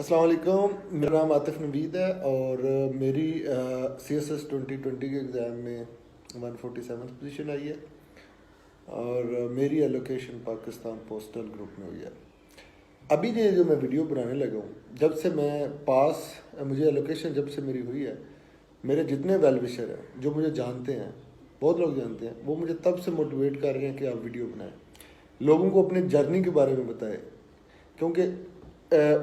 السلام علیکم، میرا نام عاطف نوید ہے اور میری سی ایس ایس 2020 کے ایگزام میں 147 پوزیشن آئی ہے اور میری ایلوکیشن پاکستان پوسٹل گروپ میں ہوئی ہے۔ ابھی جو میں ویڈیو بنانے لگا ہوں، جب سے میں مجھے ایلوکیشن جب سے میری ہوئی ہے، میرے جتنے ویل وشر ہیں جو مجھے جانتے ہیں، بہت لوگ جانتے ہیں، وہ مجھے تب سے موٹیویٹ کر رہے ہیں کہ آپ ویڈیو بنائیں، لوگوں کو اپنی جرنی کے بارے میں بتائیں، کیونکہ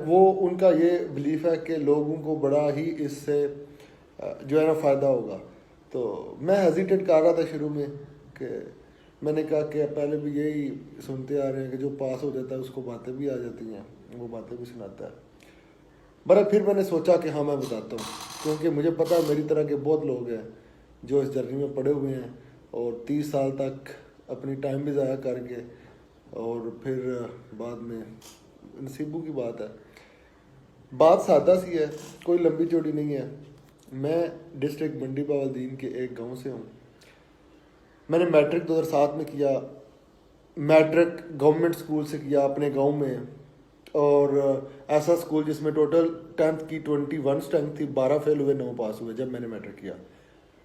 وہ ان کا یہ بلیف ہے کہ لوگوں کو بڑا ہی اس سے جو ہے نا فائدہ ہوگا۔ تو میں ہیزیٹیٹ کر رہا تھا شروع میں، کہ میں نے کہا کہ پہلے بھی یہی سنتے آ رہے ہیں کہ جو پاس ہو جاتا ہے اس کو باتیں بھی آ جاتی ہیں، وہ باتیں بھی سناتا ہے۔ پھر میں نے سوچا کہ ہاں میں بتاتا ہوں، کیونکہ مجھے پتہ ہے میری طرح کے بہت لوگ ہیں جو اس جرنی میں پڑے ہوئے ہیں اور 30 سال تک اپنی ٹائم بھی ضائع کر کے اور پھر بعد میں نصیبوں کی بات ہے۔ بات سادہ سی ہے، کوئی لمبی چوڑی نہیں ہے۔ میں ڈسٹرکٹ منڈی باولدین کے ایک گاؤں سے ہوں۔ میں نے میٹرک 2007 میں کیا، میٹرک گورنمنٹ اسکول سے کیا اپنے گاؤں میں، اور ایسا اسکول جس میں ٹوٹل 10th کی 21 اسٹرینتھ تھی، 12 فیل ہوئے 9 پاس ہوئے جب میں نے میٹرک کیا۔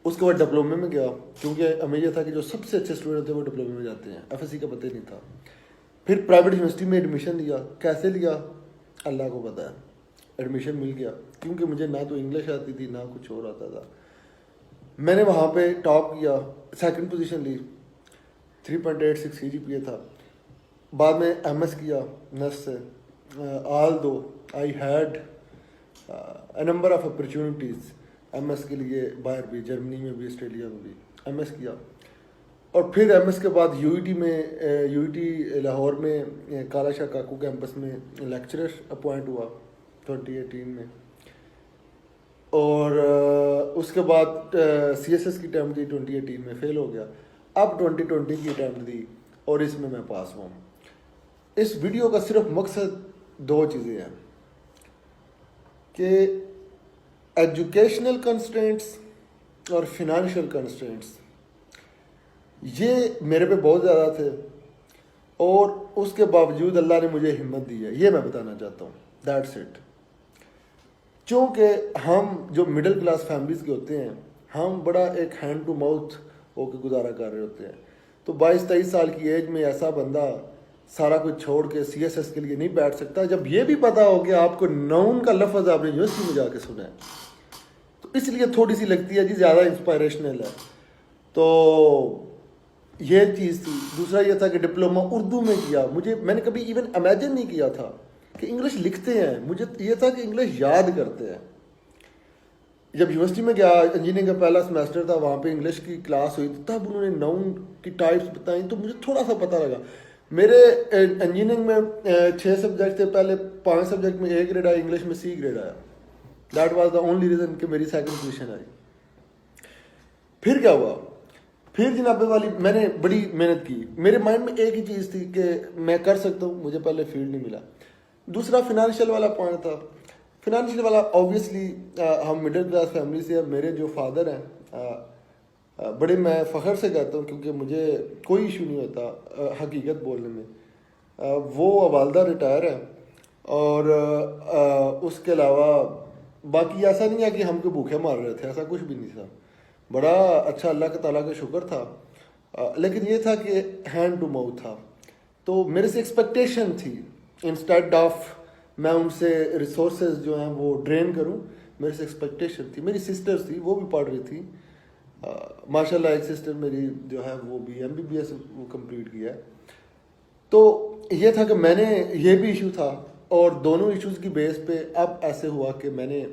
اس کے بعد ڈپلومے میں گیا، کیونکہ ہمیں یہ تھا کہ جو سب سے اچھے اسٹوڈنٹ ہوتے ہیں وہ ڈپلومے میں جاتے ہیں، ایف ایس سی کا پتہ ہی نہیں تھا۔ پھر پرائیویٹ یونیورسٹی میں ایڈمیشن لیا، کیسے لیا اللہ کو پتہ ہے، ایڈمیشن مل گیا، کیونکہ مجھے نہ تو انگلش آتی تھی نہ کچھ اور آتا تھا۔ میں نے وہاں پہ ٹاپ کیا، سیکنڈ پوزیشن لی، 3.86 سی جی پی اے تھا۔ بعد میں ایم ایس کیا نرس سے۔ Although I had a number of opportunities M S کے لیے، باہر بھی، جرمنی میں بھی، آسٹریلیا میں بھی ایم ایس کیا۔ اور پھر ایم ایس کے بعد یو ای ٹی میں، یو ای ٹی لاہور میں کالا شاہ کاکو کیمپس میں لیکچرر اپوائنٹ ہوا 2018 میں، اور اس کے بعد سی ایس ایس کی اٹیمپٹ دی 2018 میں، فیل ہو گیا۔ اب 2020 کی اٹیمپٹ دی اور اس میں پاس ہوں۔ اس ویڈیو کا صرف مقصد 2 چیزیں ہیں کہ ایجوکیشنل کنسٹرینٹس اور فنانشل کنسٹرینٹس یہ میرے پہ بہت زیادہ تھے، اور اس کے باوجود اللہ نے مجھے ہمت دی ہے، یہ میں بتانا چاہتا ہوں۔ That's it. چونکہ ہم جو مڈل کلاس فیملیز کے ہوتے ہیں، ہم بڑا ایک ہینڈ ٹو ماؤتھ ہو کے گزارا کر رہے ہوتے ہیں، تو 22-23 سال کی ایج میں ایسا بندہ سارا کچھ چھوڑ کے سی ایس ایس کے لیے نہیں بیٹھ سکتا، جب یہ بھی پتا ہو کہ آپ کو نون کا لفظ آپ نے یونیورسٹی میں جا کے سنا ہے، تو اس لیے تھوڑی سی لگتی ہے جی زیادہ انسپائریشنل ہے۔ تو یہ چیز تھی۔ دوسرا یہ تھا کہ ڈپلومہ اردو میں کیا، میں نے کبھی ایون امیجن نہیں کیا تھا کہ انگلش لکھتے ہیں، مجھے یہ تھا کہ انگلش یاد کرتے ہیں۔ جب یونیورسٹی میں گیا، انجینئرنگ کا پہلا سیمسٹر تھا، وہاں پہ انگلش کی کلاس ہوئی، تب انہوں نے ناؤن کی ٹائپس بتائیں تو مجھے تھوڑا سا پتہ لگا۔ میرے انجینئرنگ میں 6 سبجیکٹ تھے، پہلے 5 سبجیکٹ میں A گریڈ آیا، انگلش میں C گریڈ آیا۔ That was the only reason کہ میری سیکنڈ پوزیشن آئی۔ پھر کیا ہوا؟ پھر جناب والی میں نے بڑی محنت کی، میرے مائنڈ میں ایک ہی چیز تھی کہ میں کر سکتا ہوں، مجھے پہلے فیلڈ نہیں ملا۔ دوسرا فنانشل والا پوائنٹ تھا۔ فنانشل والا اوبویسلی ہم مڈل کلاس فیملی سے ہیں، میرے جو فادر ہیں بڑے، میں فخر سے کہتا ہوں کیونکہ مجھے کوئی ایشو نہیں ہوتا حقیقت بولنے میں، وہ والدہ ریٹائر ہیں، اور اس کے علاوہ باقی ایسا نہیں ہے کہ ہم کو بھوکے مار رہے تھے، ایسا کچھ بھی نہیں تھا، بڑا اچھا اللہ تعالیٰ کا شکر تھا۔ لیکن یہ تھا کہ ہینڈ ٹو ماؤتھ تھا، تو میرے سے ایکسپیکٹیشن تھی، انسٹیڈ آف میں ان سے ریسورسز جو ہیں وہ ڈرین کروں، میرے سے ایکسپیکٹیشن تھی۔ میری سسٹرز تھی، وہ بھی پڑھ رہی تھی، ماشاء اللہ ایک سسٹر میری جو ہے وہ بھی MBBS وہ کمپلیٹ کیا ہے۔ تو یہ تھا کہ میں نے، یہ بھی ایشو تھا، اور دونوں ایشوز کی بیس پہ اب ایسے ہوا کہ میں نے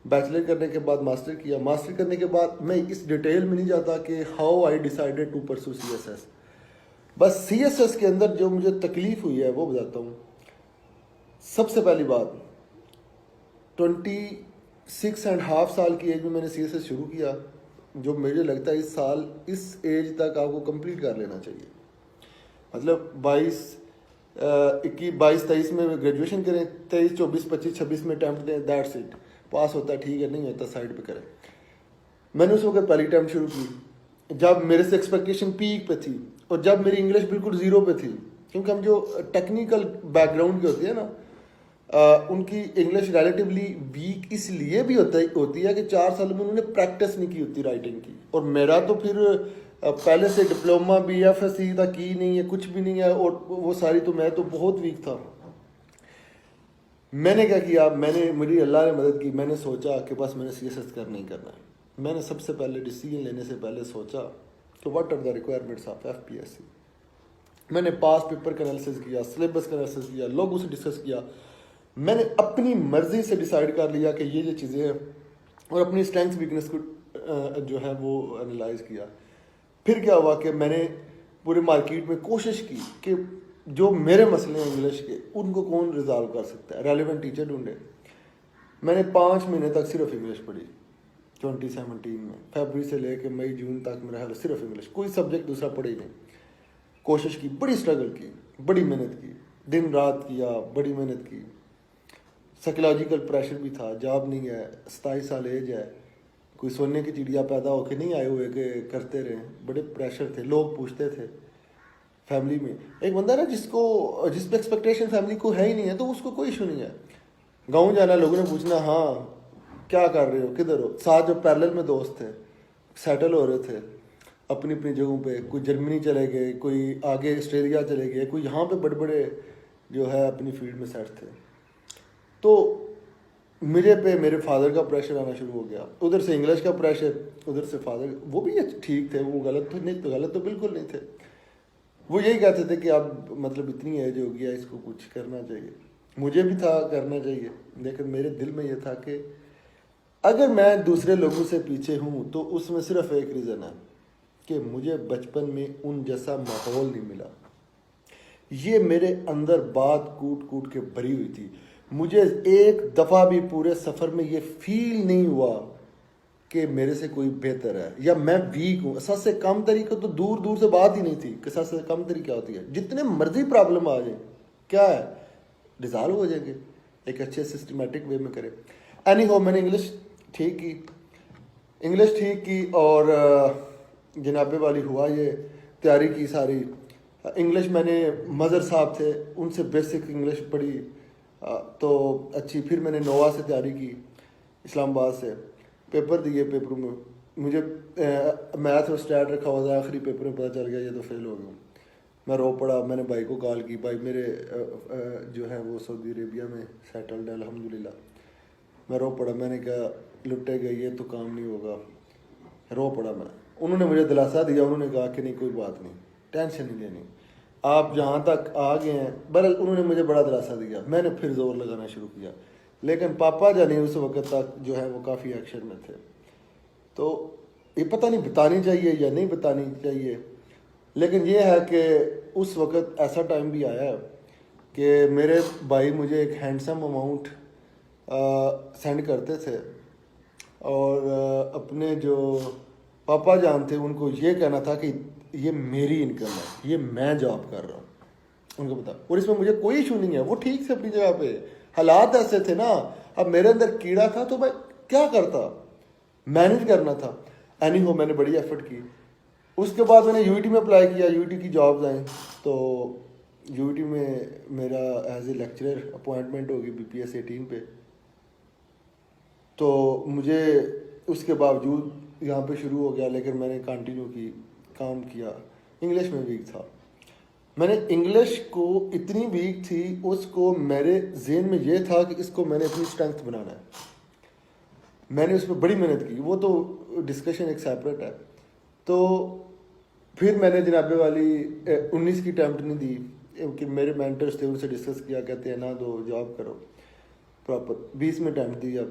بیچلر کرنے کے بعد ماسٹر کیا۔ ماسٹر کرنے کے بعد میں اس ڈیٹیل میں نہیں جاتا کہ how I decided to pursue CSS۔ بس CSS کے اندر جو مجھے تکلیف ہوئی ہے وہ بتاتا ہوں۔ سب سے پہلی بات، 26.5 سال کی ایج میں نے CSS شروع کیا، جو مجھے لگتا ہے اس ایج تک آپ کو کمپلیٹ کر لینا چاہیے۔ مطلب 22-23 میں گریجویشن کریں، 23, 24, 25, 26 میں اٹیمپٹ دیں، دیٹس اٹ۔ پاس ہوتا ہے ٹھیک ہے، نہیں ہوتا سائڈ پہ کریں۔ میں نے اس وقت پہلی اٹیمپٹ شروع کی جب میرے سے ایکسپیکٹیشن پیک پہ تھی، اور جب میری انگلش بالکل 0 پہ تھی، کیونکہ ہم جو ٹیکنیکل بیک گراؤنڈ کے ہوتے ہیں نا، ان کی انگلش ریلیٹیولی ویک اس لیے بھی ہوتی ہے کہ 4 سال میں انہوں نے پریکٹس نہیں کی ہوتی رائٹنگ کی. اور میرا تو پھر پہلے سے diploma B F S C تک کی نہیں ہے, کچھ بھی نہیں ہے, اور وہ ساری تو میں تو بہت ویک تھا. میں نے کیا کیا, میری اللہ نے مدد کی, میں نے سوچا کہ بس میں نے سی ایس ایس کرنا ہی کرنا ہے. میں نے سب سے پہلے ڈیسیجن لینے سے پہلے سوچا کہ what are the requirements of F P S C. میں نے پاس پیپر کا انالیسس کیا, سلیبس کا انالیسس کیا, لوگوں سے ڈسکس کیا. میں نے اپنی مرضی سے ڈیسائیڈ کر لیا کہ یہ چیزیں ہیں, اور اپنی اسٹرینگس ویکنس کو جو ہے وہ انالائز کیا. پھر کیا ہوا کہ میں نے پورے مارکیٹ میں کوشش کی کہ جو میرے مسئلے ہیں انگلش کے ان کو کون ریزالو کر سکتا ہے, ریلیونٹ ٹیچر ڈھونڈے. میں نے 5 مہینے تک صرف انگلش پڑھی 2017 میں, فیبرری سے لے کے مئی جون تک میرا حال صرف انگلش, کوئی سبجیکٹ دوسرا پڑھے ہی نہیں. کوشش کی, بڑی اسٹرگل کی, بڑی محنت کی, دن رات کیا, بڑی محنت کی. سائیکولوجیکل پریشر بھی تھا, جاب نہیں ہے, 27 سال ایج ہے, کوئی سونے کی چڑیا پیدا ہو کے نہیں آئے ہوئے کہ کرتے رہے. بڑے پریشر تھے, لوگ پوچھتے تھے فیملی میں. ایک بندہ نا جس پہ ایکسپیکٹیشن فیملی کو ہے ہی نہیں ہے تو اس کو کوئی ایشو نہیں ہے. گاؤں جانا, لوگوں نے پوچھنا ہاں کیا کر رہے ہو, کدھر ہو. ساتھ جو پیرلل میں دوست تھے, سیٹل ہو رہے تھے اپنی اپنی جگہوں پہ. کوئی جرمنی چلے گئے, کوئی آگے آسٹریلیا چلے گئے, کوئی یہاں پہ بڑے بڑے جو ہے اپنی فیلڈ میں سیٹ تھے. تو میرے پہ میرے فادر کا پریشر آنا شروع ہو گیا. ادھر سے انگلش کا پریشر, ادھر سے فادر, وہ بھی ٹھیک تھے, وہ غلط تو بالکل نہیں تھے. وہ یہی کہتے تھے کہ اب مطلب اتنی ایج ہو گیا, اس کو کچھ کرنا چاہیے. مجھے بھی تھا کرنا چاہیے, لیکن میرے دل میں یہ تھا کہ اگر میں دوسرے لوگوں سے پیچھے ہوں تو اس میں صرف ایک ریزن ہے کہ مجھے بچپن میں ان جیسا ماحول نہیں ملا. یہ میرے اندر بات کوٹ کوٹ کے بھری ہوئی تھی. مجھے ایک دفعہ بھی پورے سفر میں یہ فیل نہیں ہوا کہ میرے سے کوئی بہتر ہے یا میں ویک ہوں. سب سے کم طریقہ تو دور دور سے بات ہی نہیں تھی کہ سب سے کم طریقہ کیا ہوتی ہے. جتنے مرضی پرابلم آ جائیں, کیا ہے, ڈیزالو ہو جائیں گے ایک اچھے سسٹمیٹک وے میں کرے. اینی ہو, میں نے انگلش ٹھیک کی اور جناب والی ہوا, یہ تیاری کی ساری انگلش. میں نے مظہر صاحب تھے, ان سے بیسک انگلش پڑھی تو اچھی. پھر میں نے نووا سے تیاری کی, اسلام آباد سے. پیپر دیے, پیپروں میں مجھے میتھ اور اسٹیٹ رکھا ہوا تھا. آخری پیپر میں پتہ چل گیا یہ تو فیل ہو گیا. میں رو پڑا. میں نے بھائی کو کال کی, بھائی میرے جو ہے وہ سعودی عربیہ میں سیٹلڈ ہے الحمدللہ. میں رو پڑا. میں نے کہا لٹے گئے, یہ تو کام نہیں ہوگا. رو پڑا میں. انہوں نے مجھے دلاسا دیا, انہوں نے کہا کہ نہیں کوئی بات نہیں, ٹینشن نہیں لینی, آپ جہاں تک آ گئے ہیں. بہرحال انہوں نے مجھے بڑا دلاسا دیا. میں نے پھر زور لگانا شروع کیا, لیکن پاپا جانی اس وقت تک جو ہے وہ کافی ایکشن میں تھے. تو یہ پتہ نہیں بتانی چاہیے یا نہیں بتانی چاہیے, لیکن یہ ہے کہ اس وقت ایسا ٹائم بھی آیا ہے کہ میرے بھائی مجھے ایک ہینڈسم اماؤنٹ سینڈ کرتے تھے, اور اپنے جو پاپا جان تھے ان کو یہ کہنا تھا کہ یہ میری انکم ہے, یہ میں جاب کر رہا ہوں, ان کو بتا. اور اس میں مجھے کوئی ایشو نہیں ہے, وہ ٹھیک سے اپنی جگہ پہ, حالات ایسے تھے نا. اب میرے اندر کیڑا تھا تو میں کیا کرتا, مینیج کرنا تھا. اینی ہو, میں نے بڑی ایفرٹ کی. اس کے بعد میں نے یو ٹی میں اپلائی کیا, یو ٹی کی جابز آئیں تو یو ٹی میں میرا ایز اے لیکچرر اپوائنٹمنٹ ہوگی بی پی ایس 18 پہ. تو مجھے اس کے باوجود یہاں پہ شروع ہو گیا, لیکن میں نے کنٹینیو کی, کام کیا. انگلش میں ویک تھا. میں نے انگلش کو اتنی ویک تھی, اس کو میرے ذہن میں یہ تھا کہ اس کو میں نے اپنی اسٹرینتھ بنانا ہے. میں نے اس پہ بڑی محنت کی, وہ تو ڈسکشن ایک سیپریٹ ہے. تو پھر میں نے جناب والی 19 کی اٹیمپٹ نہیں دی کہ میرے مینٹرس تھے, ان سے ڈسکس کیا, کہتے ہیں نہ دو, جاب کرو پراپر. 20 میں اٹیمپٹ دی. اب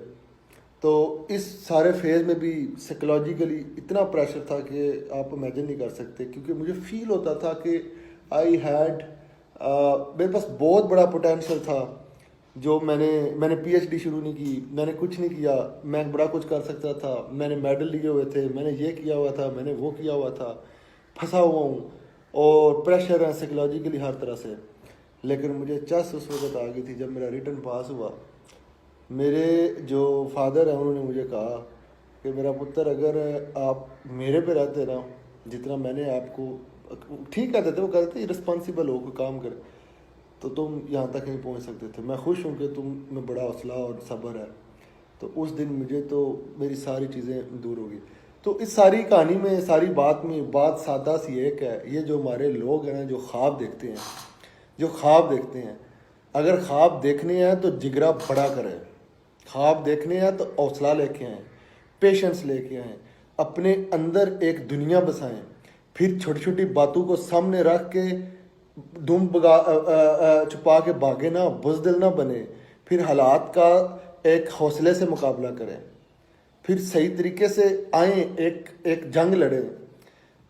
تو اس سارے فیز میں بھی سائیکولوجیکلی اتنا پریشر تھا کہ آپ امیجن نہیں کر سکتے, کیونکہ مجھے فیل ہوتا تھا کہ آئی ہیڈ میرے پاس بہت بڑا پوٹینشیل تھا. جو میں نے پی ایچ ڈی شروع نہیں کی, میں نے کچھ نہیں کیا, میں بڑا کچھ کر سکتا تھا. میں نے میڈل لیے ہوئے تھے, میں نے یہ کیا ہوا تھا, میں نے وہ کیا ہوا تھا. پھنسا ہوا ہوں اور پریشر ہے سائیکولوجیکلی ہر طرح سے. لیکن مجھے چس اس وقت آ گئی تھی جب میرا ریٹن پاس ہوا. میرے جو فادر ہیں انہوں نے مجھے کہا کہ میرا پتر اگر آپ میرے پہ رہتے نا, جتنا میں نے آپ کو, ٹھیک کہتے تھے وہ, کہتے تھے رسپانسیبل ہو, کوئی کام کرے. تو تم یہاں تک نہیں پہنچ سکتے تھے. میں خوش ہوں کہ تم میں بڑا حوصلہ اور صبر ہے. تو اس دن مجھے تو میری ساری چیزیں دور ہو گئی. تو اس ساری کہانی میں, ساری بات میں بات سادہ سی ایک ہے, یہ جو ہمارے لوگ ہیں نا جو خواب دیکھتے ہیں, اگر خواب دیکھنے ہیں تو جگرا بڑا کریں. خواب دیکھنے ہیں تو حوصلہ لے کے آئیں, پیشنس لے کے آئیں, اپنے اندر ایک دنیا بسائیں. پھر چھوٹی چھوٹی باتوں کو سامنے رکھ کے دم چھپا کے بھاگے نہ, بزدل نہ بنے. پھر حالات کا ایک حوصلے سے مقابلہ کریں, پھر صحیح طریقے سے آئیں, ایک جنگ لڑیں.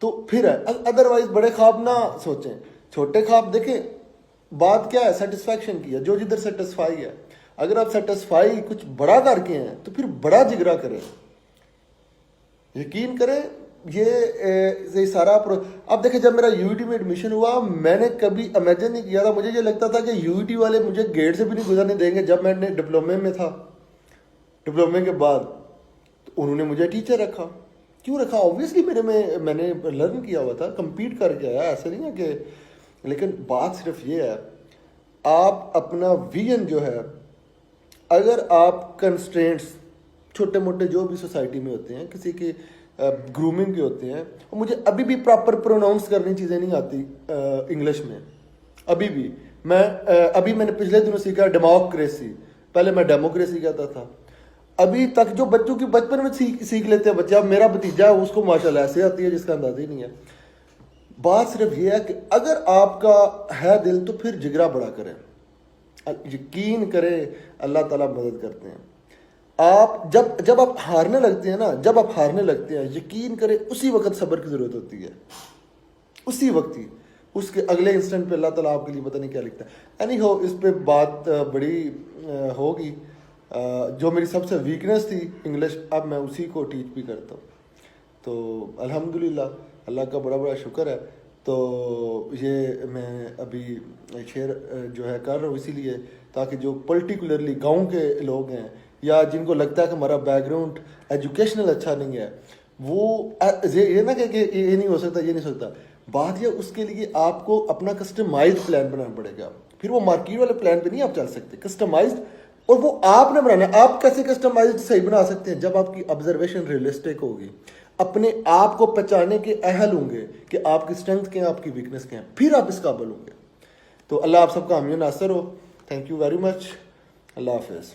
تو پھر ہے, ادروائز بڑے خواب نہ سوچیں, چھوٹے خواب دیکھیں. بات کیا ہے, سیٹسفیکشن کی ہے, جو جدھر سیٹسفائی ہے. اگر آپ سیٹسفائی کچھ بڑا کر کے ہیں تو پھر بڑا جگرا کریں. یقین کریں یہ سارا اب دیکھیں, جب میرا یو ٹی میں ایڈمیشن ہوا, میں نے کبھی امیجن نہیں کیا تھا. مجھے یہ لگتا تھا کہ یو ٹی والے مجھے گیٹ سے بھی نہیں گزرنے دیں گے. جب میں نے ڈپلومے میں تھا, ڈپلومے کے بعد تو انہوں نے مجھے ٹیچر رکھا. کیوں رکھا؟ اوبویسلی میں نے لرن کیا ہوا تھا, کمپیٹ کر کے آیا, ایسے نہیں ہے کہ. لیکن بات صرف یہ ہے, آپ اپنا ویژن جو ہے, اگر آپ کنسٹرینٹس چھوٹے موٹے جو بھی سوسائٹی میں ہوتے ہیں, کسی کے گرومنگ کے ہوتے ہیں, مجھے ابھی بھی پراپر پروناؤنس کرنی چیزیں نہیں آتی انگلش میں. ابھی بھی میں نے پچھلے دنوں سیکھا ڈیموکریسی. پہلے میں ڈیموکریسی کہتا تھا. ابھی تک جو بچوں کی بچپن میں سیکھ لیتے ہیں بچے, اب میرا بھتیجا ہے اس کو ماشاءاللہ ایسے آتی ہے جس کا اندازہ ہی نہیں ہے. بات صرف یہ ہے کہ اگر آپ کا ہے دل تو پھر جگرا بڑا کریں. یقین کریں اللہ تعالیٰ مدد کرتے ہیں. آپ جب آپ ہارنے لگتے ہیں نا, یقین کریں اسی وقت صبر کی ضرورت ہوتی ہے. اسی وقت ہی, اس کے اگلے انسٹنٹ پہ اللہ تعالیٰ آپ کے لیے پتہ نہیں کیا لکھتا ہے. اینی ہو, اس پہ بات بڑی ہوگی. جو میری سب سے ویکنیس تھی انگلش, اب میں اسی کو ٹیچ بھی کرتا ہوں. تو الحمدللہ اللہ کا بڑا بڑا شکر ہے. تو یہ میں ابھی شیئر جو ہے کر رہا ہوں اسی لیے تاکہ جو پرٹیکولرلی گاؤں کے لوگ ہیں, یا جن کو لگتا ہے کہ ہمارا بیک گراؤنڈ ایجوکیشنل اچھا نہیں ہے, وہ یہ نہ کہ یہ نہیں ہو سکتا. بات یہ, اس کے لیے آپ کو اپنا کسٹمائزڈ پلان بنانا پڑے گا. پھر وہ مارکیٹ والے پلان پہ نہیں آپ چل سکتے, کسٹمائزڈ. اور وہ آپ نے بنانا ہے. آپ کیسے کسٹمائزڈ صحیح بنا سکتے ہیں؟ جب آپ کی آبزرویشن ریئلسٹک ہوگی, اپنے آپ کو پہچانے کے اہل ہوں گے کہ آپ کی اسٹرینتھ کیا ہیں, آپ کی ویکنیس کیا ہیں, پھر آپ اس قابل ہوں گے. تو اللہ آپ سب کا حامی و ناصر ہو. Thank you very much. اللہ حافظ.